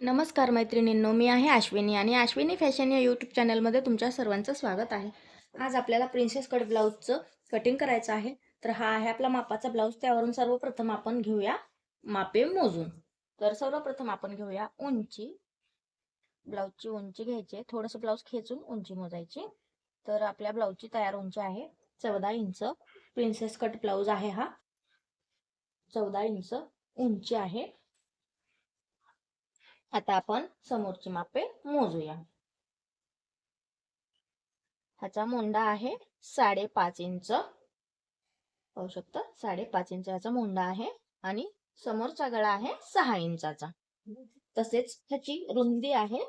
नमस्कार मैत्रिणींनो, मी आहे अश्विनी आणि अश्विनी फॅशन या यूट्यूब चॅनलमध्ये तुमच्या सर्वांचं स्वागत आहे. आज आपल्याला प्रिन्सेस कट ब्लाऊजचं कटिंग करायचं आहे. तर हा आहे आपला मापाचा ब्लाऊज. त्यावरून सर्वप्रथम आपण घेऊया मापे मोजून. तर सर्वप्रथम आपण घेऊया उंची. ब्लाऊजची उंची घ्यायची, थोडंसं ब्लाऊज खेचून उंची मोजायची. तर आपल्या ब्लाऊजची तयार उंची आहे 14 इंच. प्रिन्सेस कट ब्लाऊज आहे हा. 14 इंच उंची आहे. आता आपण समोरची मापे मोजूया. ह्याचा मोंडा आहे 5.5 इंच. पाहू शकता 5.5 इंचाचा मोंडा आहे आणि समोरचा गळा आहे 6 इंचाचा. तसेच ह्याची रुंदी आहे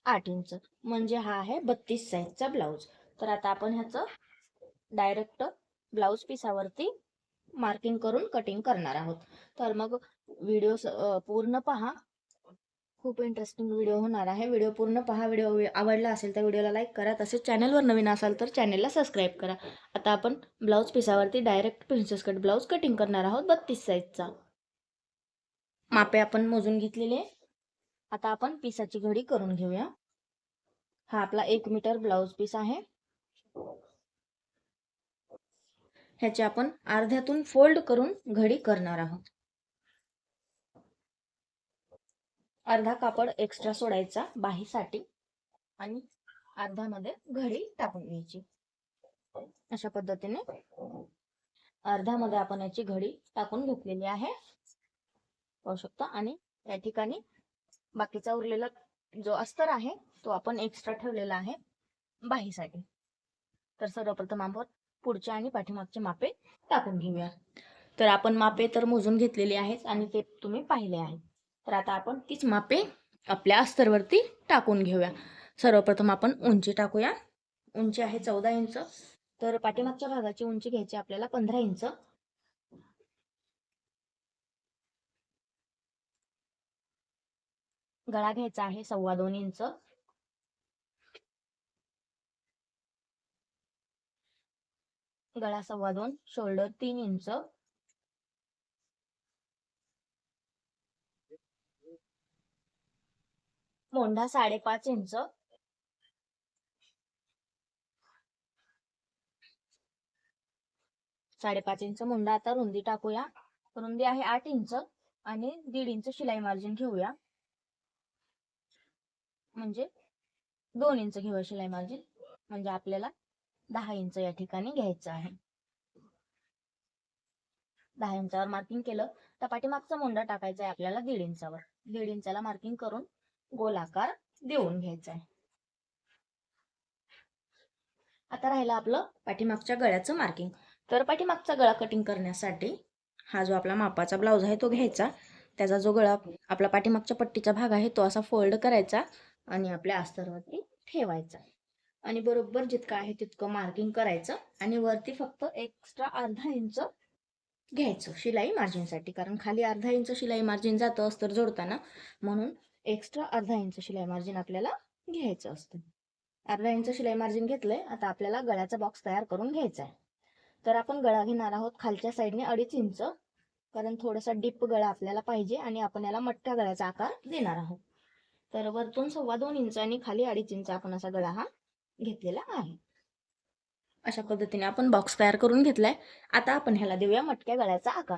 8 इंच. म्हणजे हा आहे 32 साईजचा ब्लाऊज. तर आता आपण ह्याचं डायरेक्ट ब्लाऊज पिसावरती मार्किंग करून कटिंग करणार आहोत. तर मग व्हिडिओ पूर्ण पहा. खूप इंटरेस्टिंग व्हिडिओ होणार आहे. व्हिडिओ पूर्ण पहा. व्हिडिओ आवडला असेल तर व्हिडिओला लाईक करा. तसेच चॅनलवर नवीन असाल तर चॅनलला सबस्क्राईब करा. आता आपण ब्लाऊज पिसावरती direct princess cut blouse cutting करणार आहोत 32 साईजचा. मापे आपण मोजून घेतलेले. आता आपण पिसाची घडी करून घेऊया. हा आपला 1 मीटर ब्लाऊज पीस आहे. ह्याचे आपण अर्ध्यातून फोल्ड करून घडी करणार आहोत. अर्धा कापड एक्स्ट्रा सोडायचा बाहीसाठी आणि अर्ध्यामध्ये घडी टाकून घ्यायची. अशा पद्धतीने अर्ध्यामध्ये आपण याची घडी टाकून घेतलेली आहे, पाहू शकता. आणि या ठिकाणी बाकीचा उरलेला जो अस्तर आहे तो आपण एक्स्ट्रा ठेवलेला आहे बाहीसाठी. तर सर्वप्रथम आपण पुढच्या आणि पाठीमागचे मापे टाकून घेऊया. तर आपण मापे तर मोजून घेतलेली आहेत आणि ते तुम्ही पाहिले आहे. तर आता आपण तीच मापे आपल्या अस्तरवरती टाकून घेऊया. सर्वप्रथम आपण उंची टाकूया. उंची आहे 14 इंच. तर पाठीमागच्या भागाची उंची घ्यायची आपल्याला 15 इंच. गळा घ्यायचा आहे 2.25 इंच. गळा 2.25, शोल्डर 3 इंच. मोंढा 5.5 इंच. 5.5 इंच मोंढा. आता रुंदी टाकूया. रुंदी आहे 8 इंच आणि 1.5 इंच शिलाई मार्जिन घेऊया. म्हणजे 2 इंच घेऊया शिलाई मार्जिन. म्हणजे आपल्याला 10 इंच या ठिकाणी घ्यायचं आहे. 10 इंचावर मार्किंग केलं तर पाठीमागचा मोंढा टाकायचा आहे आपल्याला 1.5 इंचावर. 1.5 इंचाला मार्किंग करून गोल आकार देऊन घ्यायचा आहे. आता राहिलं आपलं पाठीमागच्या गळ्याचं मार्किंग. तर पाठीमागचा गळा कटिंग करण्यासाठी हा जो आपला मापाचा ब्लाऊज आहे तो घ्यायचा. त्याचा जो गळा आपला पाठीमागच्या पट्टीचा भाग आहे तो असा फोल्ड करायचा आणि आपल्या अस्तरवरती ठेवायचा आणि बरोबर जितकं आहे तितकं मार्किंग करायचं आणि वरती फक्त एक्स्ट्रा अर्धा इंच घ्यायचं शिलाई मार्जिनसाठी. कारण खाली अर्धा इंच शिलाई मार्जिन जातं अस्तर जोडताना, म्हणून एक्स्ट्रा अर्धा इंच शिलाई मार्जिन आपल्याला घ्यायचं असतं. अर्धा इंच शिलाई मार्जिन घेतलंय. आता आपल्याला गळ्याचा बॉक्स तयार करून घ्यायचा आहे. तर आपण गळा घेणार आहोत खालच्या साईडने 2.5 इंच. कारण थोडासा डीप गळा आपल्याला पाहिजे आणि आपण याला मटक्या गळ्याचा आकार देणार आहोत. तर वरतून 2.25 इंच आणि खाली 2.5 इंच आपण असा गळा हा घेतलेला आहे. अशा पद्धतीने आपण बॉक्स तयार करून घेतलाय. आता आपण ह्याला देऊया मटक्या गळ्याचा आकार.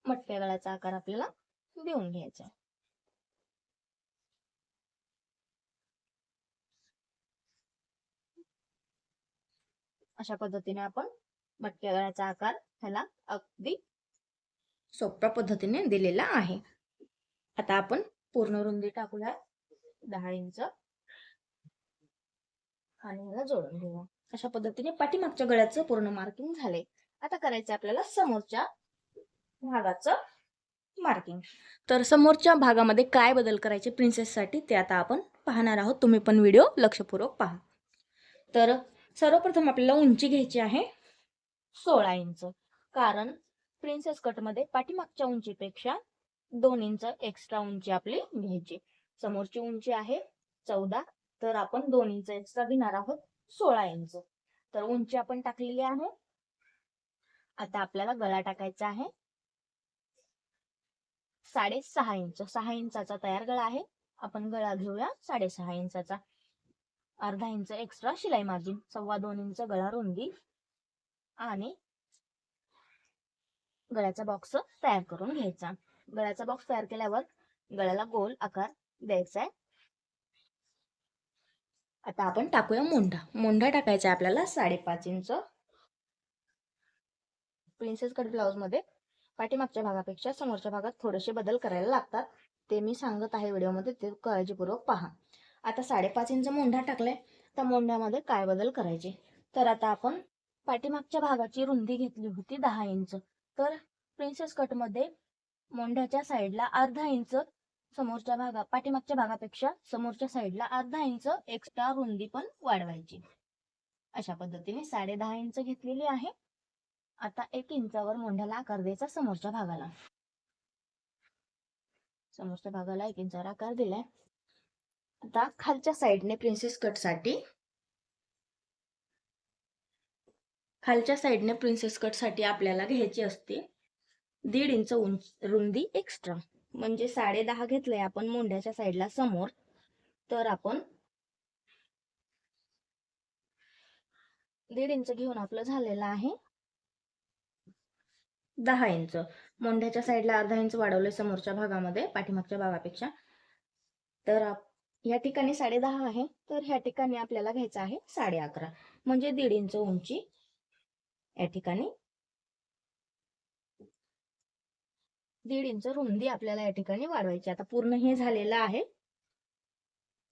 मटक्या गळ्याचा आकार आपल्याला देऊन घ्यायचा आहे. अशा पद्धतीने आपण मटक्या गळ्याचा आकार ह्याला अगदी सोप्या पद्धतीने दिलेला आहे. आता आपण पूर्ण रुंदी टाकूया 10 इंच आणि ह्याला जोडून घेऊया. अशा पद्धतीने पाठीमागच्या गळ्याचं पूर्ण मार्किंग झाले. आता करायचं आपल्याला समोरच्या भागाचं मार्किंग. तर समोरच्या भागामध्ये काय बदल करायचे प्रिन्सेससाठी ते आता आपण पाहणार आहोत. तुम्ही पण व्हिडिओ लक्षपूर्वक पहा. तर सर्वप्रथम आपल्याला उंची घ्यायची आहे 16 इंच. कारण प्रिन्सेस कटमध्ये पाठीमागच्या उंचीपेक्षा 2 इंच एक्स्ट्रा उंची आपली घ्यायची. समोरची उंची आहे 14, तर आपण 2 इंच एक्स्ट्रा घेणार आहोत 16 इंच. तर उंची आपण टाकलेली आहे आता आपल्याला गळा टाकायचा आहे 6.5 इंच. 6 इंचाचा तयार गळा आहे. आपण गळा घेऊया 6.5 इंचाचा. अर्धा इंच एक्स्ट्रा शिलाई मार्जिन, 2.25 इंच गळा रुंदी आणि गळ्याचा बॉक्स तयार करून घ्यायचा. गळ्याचा बॉक्स तयार केल्यावर गळ्याला गोल आकार द्यायचा आहे. आता आपण टाकूया मोंढा. मोंढा टाकायचा आपल्याला 5.5 इंच. प्रिन्सेस कट ब्लाउज मध्ये पाठीमागच्या भागापेक्षा समोरच्या भागात थोडेसे बदल करायला लागतात. ते मी सांगत आहे व्हिडिओमध्ये, ते काळजीपूर्वक पहा. आता 5.5 इंच मोंढा टाकलाय, तर मोंढ्यामध्ये काय बदल करायचे, तर आता आपण पाठीमागच्या भागाची रुंदी घेतली होती 10 इंच. तर प्रिन्सेस कट मध्ये मोंढ्याच्या साईडला अर्धा इंच समोरच्या पाठीमागच्या भागापेक्षा समोरच्या साईडला अर्धा इंच एक्स्ट्रा रुंदी पण वाढवायची. अशा पद्धतीने 10.5 इंच घेतलेली आहे. आता 1 इंचावर मोंढ्याला आकार द्यायचा. समोरच्या भागाला 1 इंचावर आकार दिलाय. आता खालच्या साईडने प्रिन्सेस कट साठी आपल्याला घ्यायची असते 1.5 इंच रुंदी एक्स्ट्रा. म्हणजे 10.5 घेतलंय आपण मोंढ्याच्या साईडला समोर, तर आपण 1.5 इंच घेऊन आपलं झालेलं आहे 10 इंच. मोंढ्याच्या साईडला अर्धा इंच वाढवलंय समोरच्या भागामध्ये पाठीमागच्या भागापेक्षा. तर या ठिकाणी 10.5 आहे, तर ह्या ठिकाणी आपल्याला घ्यायचं आहे 11.5, म्हणजे 1.5 इंच उंची या ठिकाणी. 1.5 इंच रुंदी आपल्याला या ठिकाणी वाढवायची. आता पूर्ण हे झालेलं आहे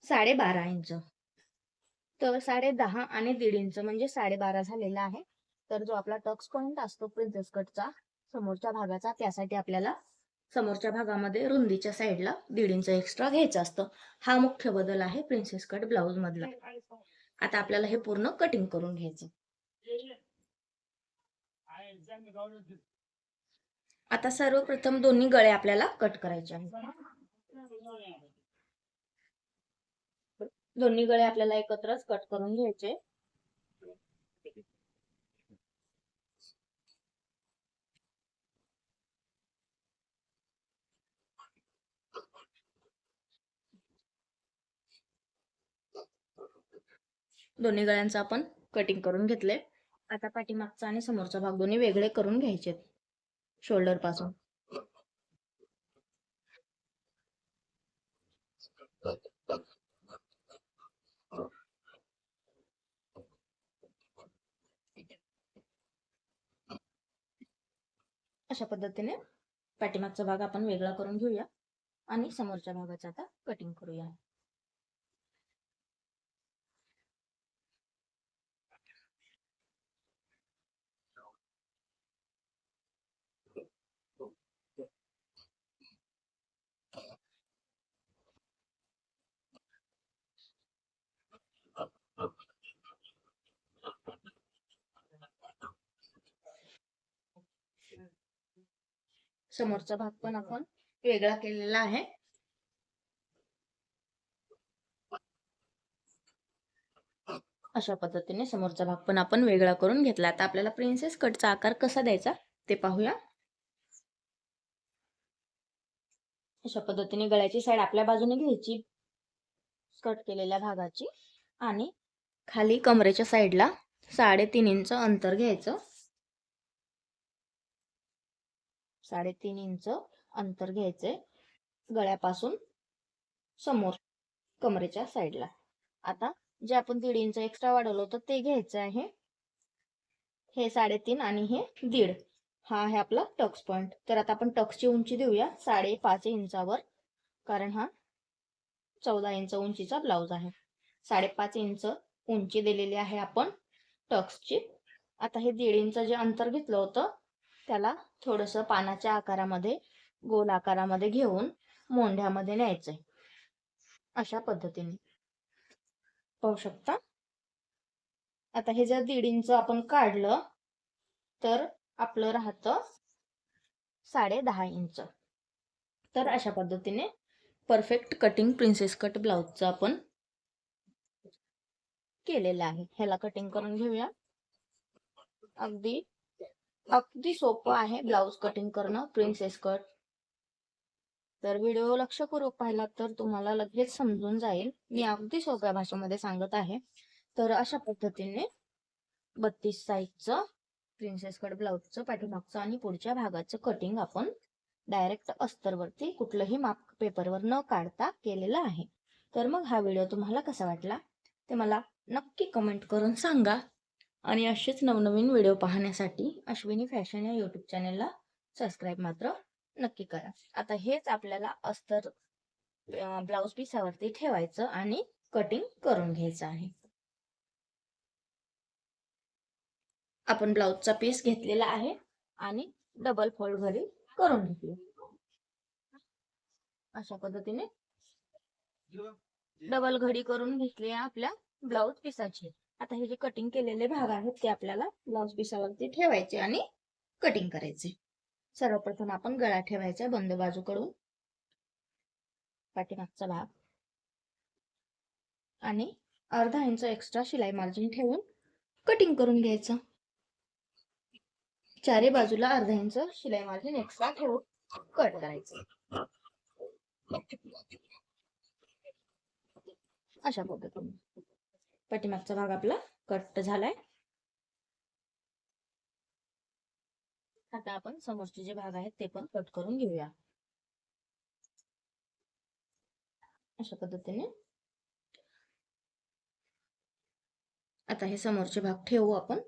12.5 इंच. तर 10.5 आणि 1.5 इंच म्हणजे 12.5 झालेला आहे. तर जो आपला टक्स पॉइंट असतो प्रिन्सेस कटचा समोरच्या भागाचा, त्यासाठी आपल्याला समोरच्या भागामध्ये रुंदीच्या साईडला 1.5 इंच एक्स्ट्रा घ्यायचं असतं. हा मुख्य बदल आहे प्रिन्सेस कट ब्लाउज मधला. आता आपल्याला हे पूर्ण कटिंग करून घ्यायचं. आता सर्वप्रथम दोन्ही गळे आपल्याला कट करायचे आहेत. दोन्ही गळे आपल्याला एकत्रच कट करून घ्यायचे. दोन्ही गळ्यांचं आपण कटिंग करून घेतले. आता पाठीमागचा आणि समोरचा भाग दोन्ही वेगळे करून घ्यायचे शोल्डर पासून. अशा पद्धतीने पाठीमागचा भाग आपण वेगळा करून घेऊया आणि समोरच्या भागाचा आता कटिंग करूया. समोरचा भाग पण आपण वेगळा केलेला आहे. अशा पद्धतीने समोरचा भाग पण आपण वेगळा करून घेतला. आता आपल्याला प्रिन्सेस कटचा आकार कसा द्यायचा ते पाहूया. अशा पद्धतीने गळ्याची साईड आपल्या बाजूने घ्यायची कट केलेल्या भागाची, आणि खाली कमरेच्या साईडला 3.5 इंच अंतर घ्यायचं. 3.5 इंच अंतर घ्यायचे गळ्यापासून समोर कमरेच्या साईडला. आता जे आपण 1.5 इंच एक्स्ट्रा वाढवलं होतं ते घ्यायचं आहे. हे 3.5 आणि हे 1.5, हा आहे आपला टक्स पॉइंट. तर आता आपण टक्सची उंची देऊया 5.5 इंचावर, कारण हा 14 इंच उंचीचा ब्लाउज आहे. 5.5 इंच उंची दिलेली आहे आपण टक्सची. आता हे 1.5 इंच जे अंतर घेतलं होतं त्याला थोडस पानाच्या आकारामध्ये, गोल आकारामध्ये घेऊन मोंढ्यामध्ये न्यायचंय. अशा पद्धतीने पाहू शकता. आता हे जर 1.5 इंच आपण काढलं तर आपलं राहतं 10.5 इंच. तर अशा पद्धतीने परफेक्ट कटिंग प्रिन्सेस कट ब्लाउजचं आपण केलेलं आहे. ह्याला कटिंग करून घेऊया. अगदी अगदी सोपं आहे ब्लाऊज कटिंग करणं, प्रिन्सेस कट. तर व्हिडिओ लक्षपूर्वक पाहिला तर तुम्हाला लगेच समजून जाईल. मी अगदी सोप्या भाषेमध्ये सांगत आहे. तर अशा पद्धतीने 32 साईजचं प्रिन्सेस कट ब्लाऊजचं पाठीमागचं आणि पुढच्या भागाचं कटिंग आपण डायरेक्ट अस्तरवरती कुठलंही माप पेपरवर न काढता केलेलं आहे. तर मग हा व्हिडिओ तुम्हाला कसा वाटला ते मला नक्की कमेंट करून सांगा. आणि असेच नवनवीन व्हिडिओ पाहण्यासाठी अश्विनी फॅशन या यूट्यूब चॅनलला सबस्क्राईब मात्र नक्की करा. आता हेच आपल्याला अस्तर ब्लाऊज पिसावरती ठेवायचं आणि कटिंग करून घ्यायचं आहे. आपण ब्लाऊजचा पीस घेतलेला आहे आणि डबल फोल्ड घरी करून घेतली. अशा पद्धतीने डबल घडी करून घेतली आपल्या ब्लाऊज पिसाची. आता हे जे कटिंग केलेले भाग आहेत ते आपल्याला ब्लाऊज पिसावरती ठेवायचे आणि कटिंग करायचे. सर्वप्रथम आपण गळा ठेवायचा बंद बाजूकडून, पाठीमागचा भाग आणि अर्धा इंच एक्स्ट्रा शिलाई मार्जिन ठेवून कटिंग करून घ्यायचं. चारी बाजूला अर्धा इंच शिलाई मार्जिन एक्स्ट्रा ठेवून कट करायचं. अशा पद्धतीने पाठीमागचा भाग आपला कट झालाय. आता आपण समोरचे जे भाग आहेत ते पण कट करून घेऊया. अशा पद्धतीने आता हे समोरचे भाग ठेवू आपण